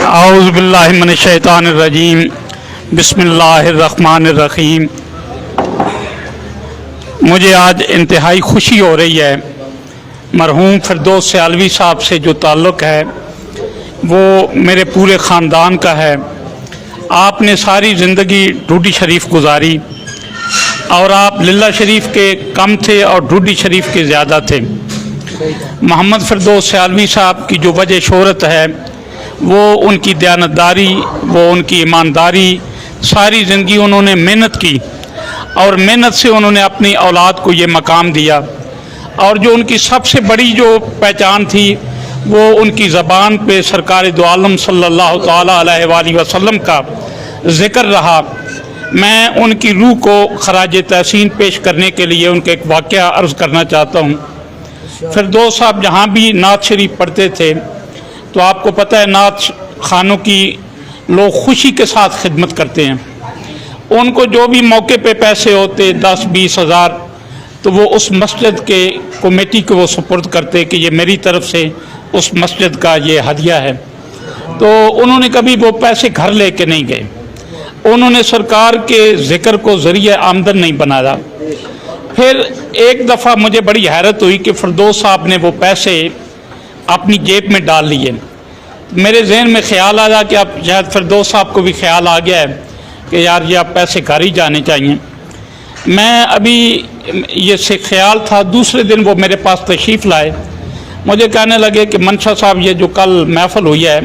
اعوذ باللہ من الشیطان الرجیم بسم اللہ الرحمن الرحیم۔ مجھے آج انتہائی خوشی ہو رہی ہے، مرحوم فردوس سیالوی صاحب سے جو تعلق ہے وہ میرے پورے خاندان کا ہے۔ آپ نے ساری زندگی ڈوڈی شریف گزاری اور آپ للہ شریف کے کم تھے اور ڈوڈی شریف کے زیادہ تھے۔ محمد فردوس سیالوی صاحب کی جو وجہ شہرت ہے وہ ان کی دیانتداری، وہ ان کی ایمانداری، ساری زندگی انہوں نے محنت کی اور محنت سے انہوں نے اپنی اولاد کو یہ مقام دیا۔ اور جو ان کی سب سے بڑی جو پہچان تھی وہ ان کی زبان پہ سرکار دو عالم صلی اللہ تعالیٰ علیہ وآلہ وسلم کا ذکر رہا۔ میں ان کی روح کو خراج تحسین پیش کرنے کے لیے ان کا ایک واقعہ عرض کرنا چاہتا ہوں۔ فردوس صاحب جہاں بھی نعت شریف پڑھتے تھے تو آپ کو پتہ ہے نعت خانوں کی لوگ خوشی کے ساتھ خدمت کرتے ہیں۔ ان کو جو بھی موقع پہ پیسے ہوتے 10-20 ہزار تو وہ اس مسجد کے کمیٹی کو وہ سپرد کرتے کہ یہ میری طرف سے اس مسجد کا یہ ہدیہ ہے۔ تو انہوں نے کبھی وہ پیسے گھر لے کے نہیں گئے، انہوں نے سرکار کے ذکر کو ذریعہ آمدن نہیں بنایا۔ پھر ایک دفعہ مجھے بڑی حیرت ہوئی کہ فردوس صاحب نے وہ پیسے اپنی جیب میں ڈال لیے۔ میرے ذہن میں خیال آیا کہ اب شاید فردوس صاحب کو بھی خیال آ گیا ہے کہ یار یہ اب پیسے گھر ہی جانے چاہیے۔ میں ابھی یہ سے خیال تھا، دوسرے دن وہ میرے پاس تشریف لائے، مجھے کہنے لگے کہ منشا صاحب یہ جو کل محفل ہوئی ہے،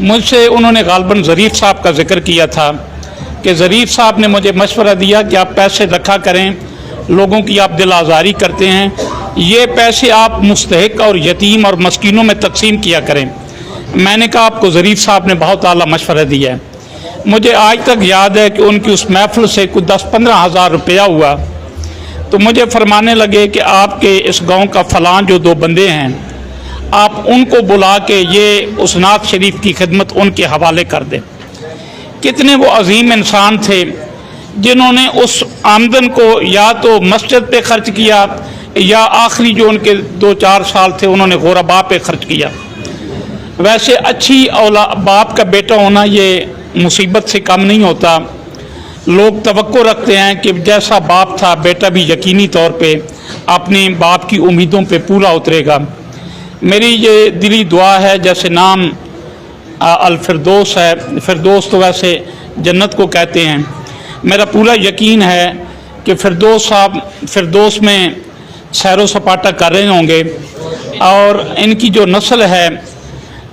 مجھ سے انہوں نے غالباً ظریف صاحب کا ذکر کیا تھا کہ ظریف صاحب نے مجھے مشورہ دیا کہ آپ پیسے رکھا کریں، لوگوں کی آپ دل آزاری کرتے ہیں، یہ پیسے آپ مستحق اور یتیم اور مسکینوں میں تقسیم کیا کریں۔ میں نے کہا آپ کو ظریف صاحب نے بہت اعلیٰ مشورہ دیا ہے۔ مجھے آج تک یاد ہے کہ ان کی اس محفل سے کچھ 10-15 ہزار روپیہ ہوا تو مجھے فرمانے لگے کہ آپ کے اس گاؤں کا فلاں جو 2 بندے ہیں آپ ان کو بلا کے یہ اس نعت شریف کی خدمت ان کے حوالے کر دیں۔ کتنے وہ عظیم انسان تھے جنہوں نے اس آمدن کو یا تو مسجد پہ خرچ کیا یا آخری جو ان کے 2-4 سال تھے انہوں نے غرباء پہ خرچ کیا۔ ویسے اچھی باپ کا بیٹا ہونا یہ مصیبت سے کم نہیں ہوتا۔ لوگ توقع رکھتے ہیں کہ جیسا باپ تھا بیٹا بھی یقینی طور پہ اپنے باپ کی امیدوں پہ پورا اترے گا۔ میری یہ دلی دعا ہے، جیسے نام الفردوس ہے، فردوس تو ویسے جنت کو کہتے ہیں، میرا پورا یقین ہے کہ فردوس صاحب فردوس میں سیر و سپاٹا کر رہے ہوں گے اور ان کی جو نسل ہے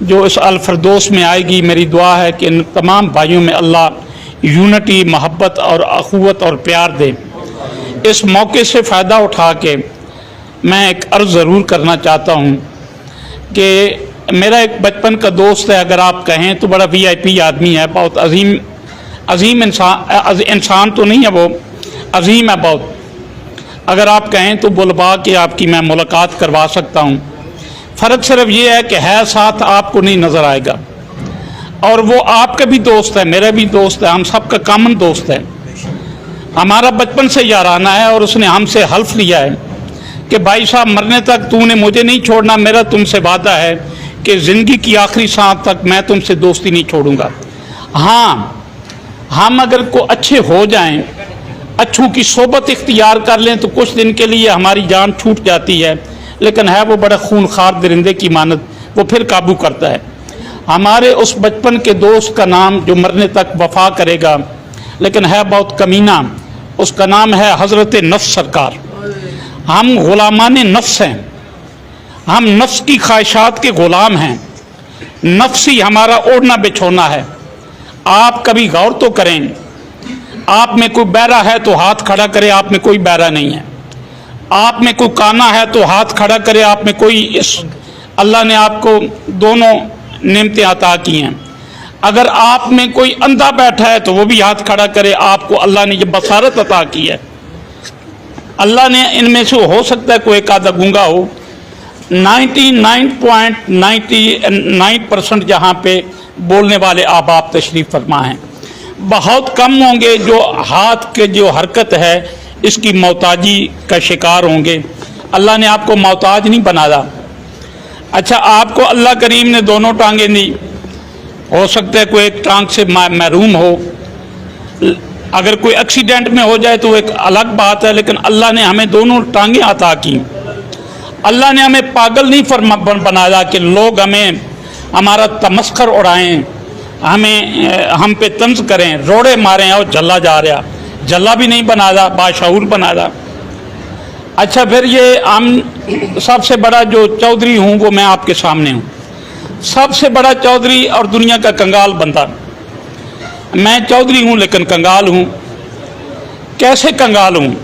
جو اس الفردوس میں آئے گی، میری دعا ہے کہ ان تمام بھائیوں میں اللہ یونٹی، محبت اور اخوت اور پیار دے۔ اس موقع سے فائدہ اٹھا کے میں ایک عرض ضرور کرنا چاہتا ہوں کہ میرا ایک بچپن کا دوست ہے، اگر آپ کہیں تو بڑا VIP آدمی ہے، بہت عظیم انسان تو نہیں ہے، وہ عظیم ہے بہت، اگر آپ کہیں تو بلوا کے آپ کی میں ملاقات کروا سکتا ہوں۔ فرق صرف یہ ہے کہ ہے ساتھ آپ کو نہیں نظر آئے گا، اور وہ آپ کا بھی دوست ہے، میرا بھی دوست ہے، ہم سب کا کامن دوست ہے، ہمارا بچپن سے یارانہ ہے، اور اس نے ہم سے حلف لیا ہے کہ بھائی صاحب مرنے تک تو نے مجھے نہیں چھوڑنا، میرا تم سے وعدہ ہے کہ زندگی کی آخری سانس تک میں تم سے دوستی نہیں چھوڑوں گا۔ ہاں ہم اگر کو اچھے ہو جائیں، اچھوں کی صحبت اختیار کر لیں تو کچھ دن کے لیے ہماری جان چھوٹ جاتی ہے، لیکن ہے وہ بڑا خونخوار درندے کی مانند، وہ پھر قابو کرتا ہے۔ ہمارے اس بچپن کے دوست کا نام جو مرنے تک وفا کرے گا لیکن ہے بہت کمینہ، اس کا نام ہے حضرت نفس سرکار۔ ہم غلامان نفس ہیں، ہم نفس کی خواہشات کے غلام ہیں، نفس ہی ہمارا اوڑھنا بچھونا ہے۔ آپ کبھی غور تو کریں، آپ میں کوئی بہرا ہے تو ہاتھ کھڑا کرے، آپ میں کوئی بہرا نہیں ہے۔ آپ میں کوئی کانا ہے تو ہاتھ کھڑا کرے، آپ میں کوئی اللہ نے آپ کو دونوں نعمتیں عطا کی ہیں۔ اگر آپ میں کوئی اندھا بیٹھا ہے تو وہ بھی ہاتھ کھڑا کرے، آپ کو اللہ نے یہ بصارت عطا کی ہے۔ اللہ نے ان میں سے ہو سکتا ہے کوئی ایک آدھا گونگا ہو، 99.99% جہاں پہ بولنے والے آپ تشریف فرما ہیں، بہت کم ہوں گے جو ہاتھ کے جو حرکت ہے اس کی محتاجی کا شکار ہوں گے۔ اللہ نے آپ کو محتاج نہیں بنایا۔ اچھا، آپ کو اللہ کریم نے دونوں ٹانگیں دی، हो सकता है कोई एक टांग से महरूम हो, अगर कोई एक्सीडेंट में हो जाए तो एक अलग बात है, लेकिन अल्लाह ने हमें दोनों टांगें अता की। अल्लाह ने हमें पागल नहीं बनाया कि लोग हमें हमारा तमस्खर उड़ाएं, हम पे तंज करें, रोड़े मारें और जल्ला जा रहा, जल्ला भी नहीं बनाया, बाशऊर बनाया। अच्छा, फिर ये हम सबसे बड़ा जो चौधरी हूँ वो मैं आपके सामने हूँ, सबसे बड़ा चौधरी और दुनिया का कंगाल बंदा। मैं चौधरी हूँ लेकिन कंगाल हूँ। कैसे कंगाल हूँ?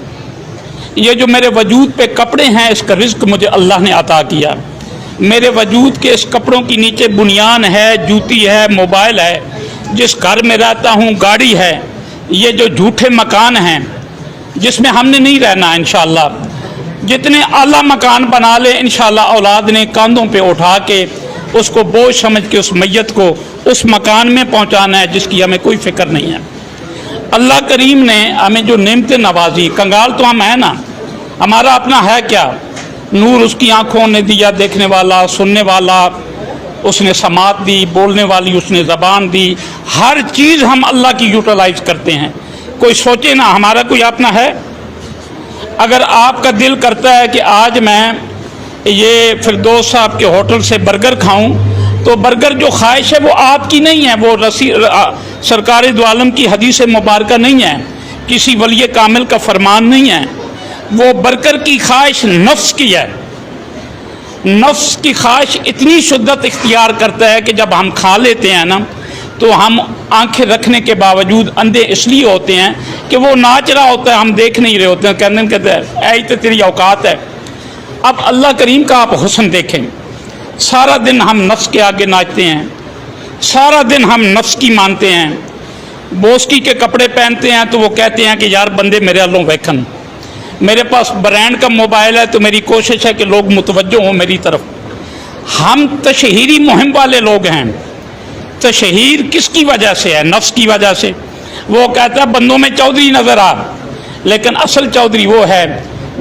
ये जो मेरे वजूद पे कपड़े हैं, इसका रिज्क मुझे अल्लाह ने अता किया। मेरे वजूद के इस कपड़ों के नीचे बुनियान है, जूती है, मोबाइल है, जिस घर में रहता हूँ गाड़ी है, ये जो झूठे मकान हैं जिसमें हमने नहीं रहना इंशाअल्लाह। जितने आला मकान बना ले इंशाअल्लाह औलाद ने कांधों पे उठा के उसको बोझ समझ के उस मैयत को उस मकान में पहुंचाना है जिसकी हमें कोई फिक्र नहीं है। अल्लाह करीम ने हमें जो नेमतें नवाजी, कंगाल तो हम है ना, हमारा अपना है क्या? नूर उसकी आंखों ने दिया, देखने वाला, सुनने वाला, उसने समात दी, बोलने वाली उसने ज़बान दी, हर चीज़ हम अल्लाह की यूटिलाइज करते हैं। कोई सोचे ना हमारा कोई अपना है? अगर आपका दिल करता है कि आज मैं ये फिरदौस साहब के होटल से बर्गर खाऊं, तो बर्गर जो ख्वाहिश है वो आपकी नहीं है, वो सरकार दो आलम की हदीस मुबारक नहीं है, किसी वली कामिल का फरमान नहीं है। वो बर्गर की ख्वाहिश नफ्स की है। नफ्स की ख्वाहिश इतनी शिद्दत इख्तियार करता है कि जब हम खा लेते हैं ना, तो हम आंखें रखने के बावजूद अंधे इसलिए होते हैं कि वो नाच रहा होता है, हम देख नहीं रहे होते हैं। कहते हैं ऐ तो तेरी औकात है। अब अल्लाह करीम का आप हुस्न देखें, सारा दिन हम नफ्स के आगे नाचते हैं, सारा दिन हम नफ्स की मानते हैं। बोस्की के कपड़े पहनते हैं तो वो कहते हैं कि यार बंदे मेरे अल्लों वेखन, मेरे पास ब्रांड का मोबाइल है तो मेरी कोशिश है कि लोग मुतवज्जो हों मेरी तरफ। हम तशहीरी मुहिम वाले लोग हैं। तशहीर किसकी वजह से है? नफ्स की वजह से। वो कहता है बंदों में चौधरी नज़र आ, लेकिन असल चौधरी वो है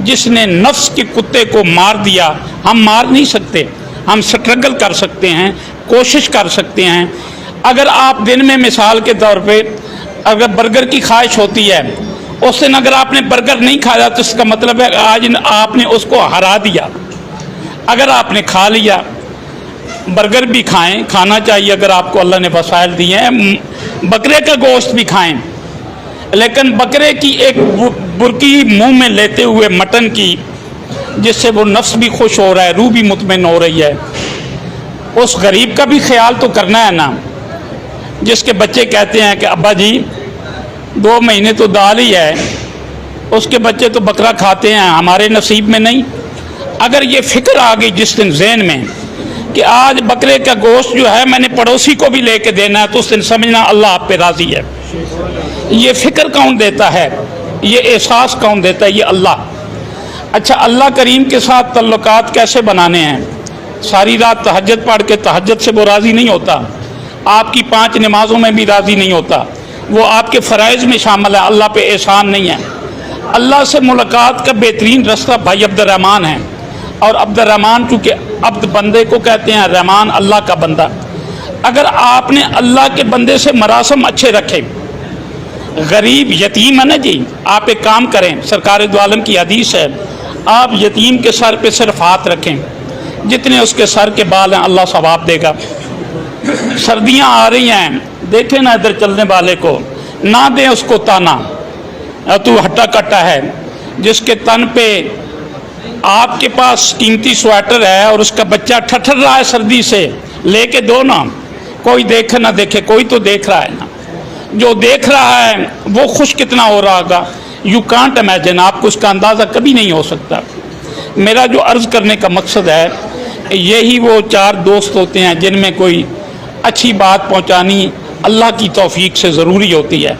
जिसने नफ्स के कुत्ते को मार दिया। हम मार नहीं सकते, हम स्ट्रगल कर सकते हैं, कोशिश कर सकते हैं। अगर आप दिन में मिसाल के तौर पे अगर बर्गर की ख्वाहिश होती है, उस दिन अगर आपने बर्गर नहीं खाया तो इसका मतलब है आज आपने उसको हरा दिया। अगर आपने खा लिया, बर्गर भी खाएं, खाना चाहिए अगर आपको अल्लाह ने वसाइल दिए हैं। बकरे का गोश्त भी खाएं, लेकिन बकरे की एक बुरकी मुंह में लेते हुए मटन की, जिससे वो नफ्स भी खुश हो रहा है, रूह भी मुतमईन हो रही है, उस गरीब का भी ख्याल तो करना है ना, जिसके बच्चे कहते हैं कि अब्बा जी 2 महीने तो दाल ही है, उसके बच्चे तो बकरा खाते हैं, हमारे नसीब में नहीं। अगर ये फ़िक्र आ गई जिस दिन जहन में कि आज बकरे का गोश्त जो है मैंने पड़ोसी को भी लेके देना है, तो उस दिन समझना अल्लाह आप पे राज़ी है। ये फ़िक्र कौन देता है? ये एहसास कौन देता है? ये अल्लाह। अच्छा, अल्लाह करीम के साथ तल्लुकात कैसे बनाने हैं? सारी रात तहज्जुद पढ़ के तहज्जुद से वो राज़ी नहीं होता, आपकी 5 नमाज़ों में भी राज़ी नहीं होता, वो आपके फ़राइज़ में शामिल है, अल्लाह पे एहसान नहीं है। अल्लाह से मुलाकात का बेहतरीन रास्ता भाई अब्दुर्रहमान है, और अब्दुर्रहमान चूँकि अब्द बंदे को कहते हैं, रहमान अल्लाह का बंदा। अगर आपने अल्लाह के बंदे से मरासम अच्छे रखे, गरीब यतीम है ना जी, आप एक काम करें, सरकार दो आलम की हदीस है, आप यतीम के सर पे सिर्फ हाथ रखें, जितने उसके सर के बाल हैं अल्लाह सवाब देगा। सर्दियाँ आ रही हैं, देखें ना इधर चलने वाले को, ना दें उसको ताना, तू हट्टा कट्टा है। जिसके तन पे आपके पास कीमती स्वेटर है और उसका बच्चा ठठर रहा है सर्दी से, लेके दो ना, कोई देखे ना देखे, कोई तो देख रहा है ना, जो देख रहा है वो खुश कितना हो रहा होगा, यू कांट इमेजिन, आपको उसका अंदाज़ा कभी नहीं हो सकता। मेरा जो अर्ज़ करने का मकसद है, यही वो 4 दोस्त होते हैं जिनमें कोई अच्छी बात पहुंचानी अल्लाह की तौफीक से ज़रूरी होती है।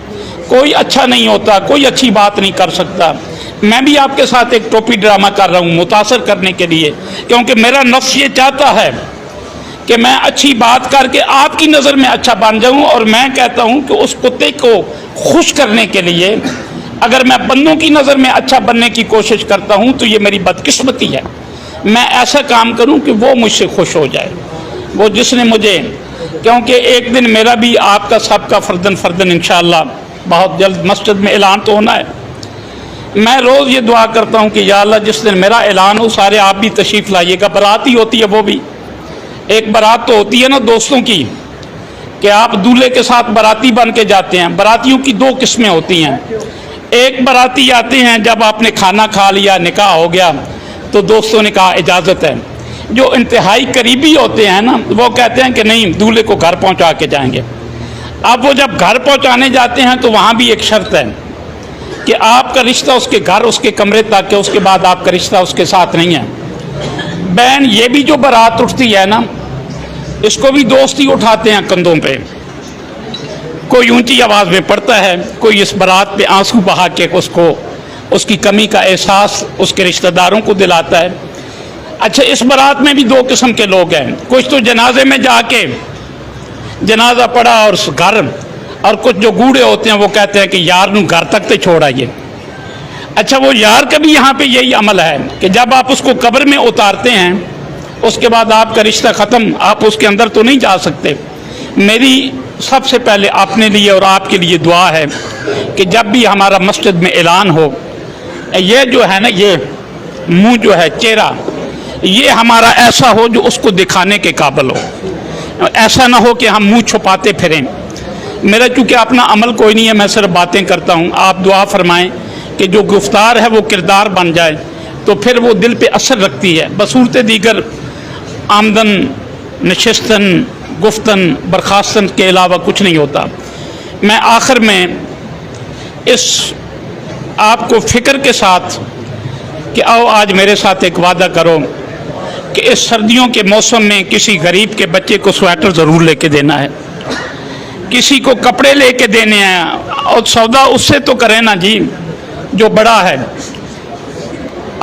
कोई अच्छा नहीं होता, कोई अच्छी बात नहीं कर सकता। मैं भी आपके साथ एक टोपी ड्रामा कर रहा हूँ मुतासर करने के लिए, क्योंकि मेरा नफ्स ये चाहता है कि मैं अच्छी बात करके आपकी नज़र में अच्छा बन जाऊँ। और मैं कहता हूँ कि उस कुत्ते को खुश करने के लिए अगर मैं बंदों की नज़र में अच्छा बनने की कोशिश करता हूँ तो ये मेरी बदकिस्मती है। मैं ऐसा काम करूँ कि वो मुझसे खुश हो जाए। वो जिसने मुझे क्योंकि एक दिन मेरा भी आपका सबका फर्दन फर्दन इंशाअल्लाह बहुत जल्द मस्जिद में ऐलान तो होना है। मैं रोज़ ये दुआ करता हूँ कि या अल्लाह जिस दिन मेरा ऐलान हो सारे आप भी तशरीफ़ लाइएगा। बारात ही होती है वो भी, एक बारात तो होती है ना दोस्तों की कि आप दूल्हे के साथ बाराती बन के जाते हैं। बारातियों की दो किस्में होती हैं, एक बाराती आते हैं जब आपने खाना खा लिया निकाह हो गया तो दोस्तों ने कहा इजाज़त है। जो इंतहाई करीबी होते हैं ना वो कहते हैं कि नहीं दूल्हे को घर पहुंचा के जाएंगे। अब वो जब घर पहुंचाने जाते हैं तो वहाँ भी एक शर्त है कि आपका रिश्ता उसके घर उसके कमरे तक है, उसके बाद आपका रिश्ता उसके साथ नहीं है। बहन ये भी जो बारात उठती है ना इसको भी दोस्त ही उठाते हैं कंधों पे। कोई ऊंची आवाज़ में पढ़ता है, कोई इस बारात पे आंसू बहा के उसको उसकी कमी का एहसास उसके रिश्तेदारों को दिलाता है। अच्छा इस बारात में भी दो किस्म के लोग हैं, कुछ तो जनाजे में जाके जनाजा पड़ा और घर, और कुछ जो गूढ़े होते हैं वो कहते हैं कि यार नू घर तक तो छोड़ आइए। अच्छा वो यार का भी यहाँ पे यही अमल है कि जब आप उसको कब्र में उतारते हैं उसके बाद आपका रिश्ता ख़त्म, आप उसके अंदर तो नहीं जा सकते। मेरी सबसे पहले अपने लिए और आपके लिए दुआ है कि जब भी हमारा मस्जिद में ऐलान हो, ये जो है ना ये मुंह जो है चेहरा ये हमारा ऐसा हो जो उसको दिखाने के काबिल हो, ऐसा ना हो कि हम मुंह छुपाते फिरें। मेरा चूँकि अपना अमल कोई नहीं है, मैं सिर्फ बातें करता हूँ। आप दुआ फरमाएं कि जो गुफ्तार है वो किरदार बन जाए तो फिर वो दिल पे असर रखती है। बसूरत दीगर आमदन नशिस्तन गुफ्तन बर्खास्तन के अलावा कुछ नहीं होता। मैं आखिर में इस आपको फ़िक्र के साथ कि आओ आज मेरे साथ एक वादा करो कि इस सर्दियों के मौसम में किसी गरीब के बच्चे को स्वेटर ज़रूर लेके देना है, किसी को कपड़े लेके देने हैं, और सौदा उससे तो करें ना जी जो बड़ा है।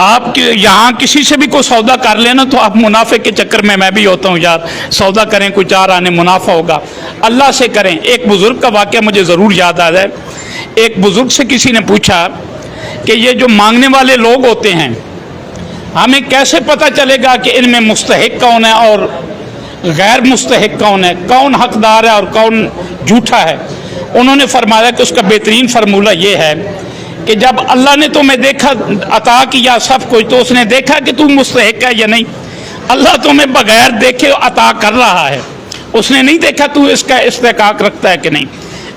आप यहाँ किसी से भी कोई सौदा कर लेना तो आप मुनाफे के चक्कर में, मैं भी होता हूँ यार सौदा करें कोई 4 आने मुनाफा होगा, अल्लाह से करें। एक बुज़ुर्ग का वाक़या मुझे ज़रूर याद आ जाए। एक बुज़ुर्ग से किसी ने पूछा कि ये जो मांगने वाले लोग होते हैं हमें कैसे पता चलेगा कि इनमें मुस्तहिक कौन है और गैर मुस्तहिक कौन है, कौन हकदार है और कौन झूठा है। उन्होंने फरमाया कि उसका बेहतरीन फार्मूला ये है कि जब अल्लाह ने तुम्हें देखा अता किया सब कुछ तो उसने देखा कि तू मुस्तहिक है या नहीं। अल्लाह तुम्हें बगैर देखे अता कर रहा है, उसने नहीं देखा तू इसका इस्तेकाक रखता है कि नहीं।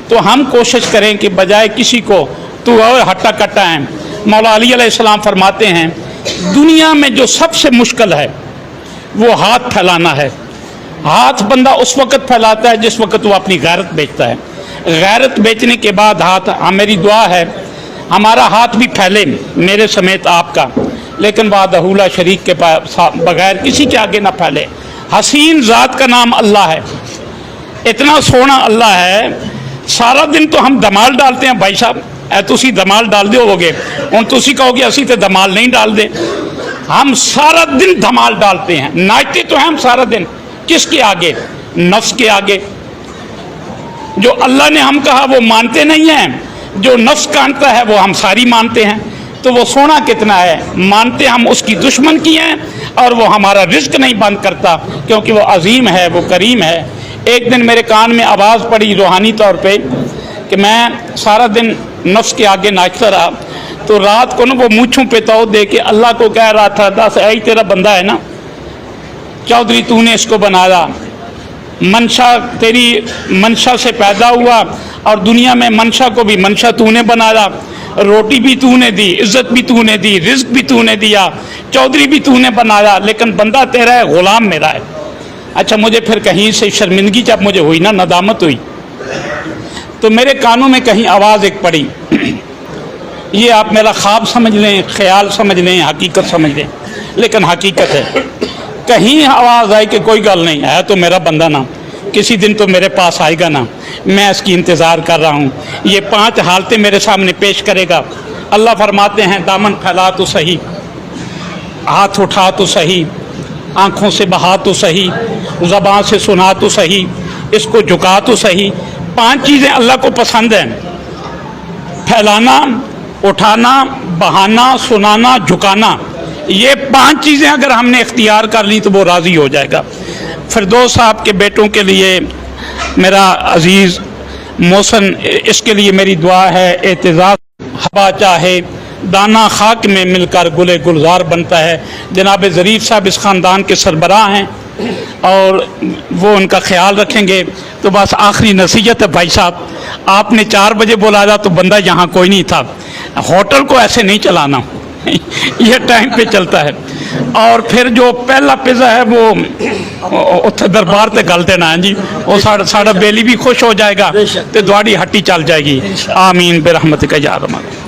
तो हम कोशिश करें कि बजाय किसी को तू और हट्टा कट्टा है, मौला अली अलैहिस्सलाम फरमाते हैं दुनिया में जो सबसे मुश्किल है वो हाथ फैलाना है। हाथ बंदा उस वक़्त फैलाता है जिस वक़्त वो अपनी गैरत बेचता है। गैरत बेचने के बाद हाथ, मेरी दुआ है हमारा हाथ भी फैले मेरे समेत आपका, लेकिन वादहुला शरीक के बगैर किसी के आगे ना फैले। हसीन ज़ात का नाम अल्लाह है, इतना सोना अल्लाह है। सारा दिन तो हम धमाल डालते हैं भाई साहब, तुसी धमाल डाल दे होगे हूँ तुसी कहोगे असी तो धमाल नहीं डाल दे। हम सारा दिन धमाल डालते हैं, नाचते तो हैं हम सारा दिन। किसके आगे? नफ्स के आगे। जो अल्लाह ने हम कहा वो मानते नहीं हैं, जो नफ्स कांटता है वो हम सारी मानते हैं। तो वो सोना कितना है, मानते हम उसकी दुश्मन की हैं और वो हमारा रिज्क नहीं बंद करता क्योंकि वो अजीम है, वो करीम है। एक दिन मेरे कान में आवाज़ पड़ी रूहानी तौर पे कि मैं सारा दिन नफ्स के आगे नाचता रहा, तो रात को ना वो मूँछों पे तौ दे के अल्लाह को कह रहा था दस ऐ तेरा बंदा है ना चौधरी, तूने इसको बनाया, मंशा तेरी मंशा से पैदा हुआ और दुनिया में मंशा को भी मंशा तूने बनाया, रोटी भी तूने दी, इज्जत भी तूने दी, रिज्क भी तूने दिया, चौधरी भी तूने बनाया, लेकिन बंदा तेरा है, गुलाम मेरा है। अच्छा मुझे फिर कहीं से शर्मिंदगी जब मुझे हुई ना, नदामत हुई, तो मेरे कानों में कहीं आवाज़ एक पड़ी। ये आप मेरा ख्वाब समझ लें, ख्याल समझ लें, हकीकत समझ लें, लेकिन हकीकत है। कहीं आवाज़ आई कि कोई गल नहीं है तो मेरा बंदा ना किसी दिन तो मेरे पास आएगा ना, मैं इसकी इंतज़ार कर रहा हूँ, ये 5 हालतें मेरे सामने पेश करेगा। अल्लाह फरमाते हैं दामन फैला तो सही, हाथ उठा तो सही, आँखों से बहा तो सही, ज़बान से सुना तो सही, इसको झुका तो सही। 5 चीज़ें अल्लाह को पसंद हैं, फैलाना, उठाना, बहाना, सुनाना, झुकाना। یہ 5 چیزیں اگر ہم نے اختیار کر لی تو وہ راضی ہو جائے گا۔ فردوس صاحب کے بیٹوں کے لیے میرا عزیز محسن، اس کے لیے میری دعا ہے، اعتزاز ہوا چاہے دانا خاک میں مل کر گلے گلزار بنتا ہے۔ جناب ظریف صاحب اس خاندان کے سربراہ ہیں اور وہ ان کا خیال رکھیں گے۔ تو بس آخری نصیحت ہے بھائی صاحب، آپ نے 4 بجے بلایا تو بندہ یہاں کوئی نہیں تھا، ہوٹل کو ایسے نہیں چلانا، یہ ٹائم پہ چلتا ہے۔ اور پھر جو پہلا پزا ہے وہ اتھے دربار تے گل دینا ہے جی، وہ ساڑا بیلی بھی خوش ہو جائے گا تو دوڑی ہٹی چل جائے گی۔ آمین برحمتک یا رحمان۔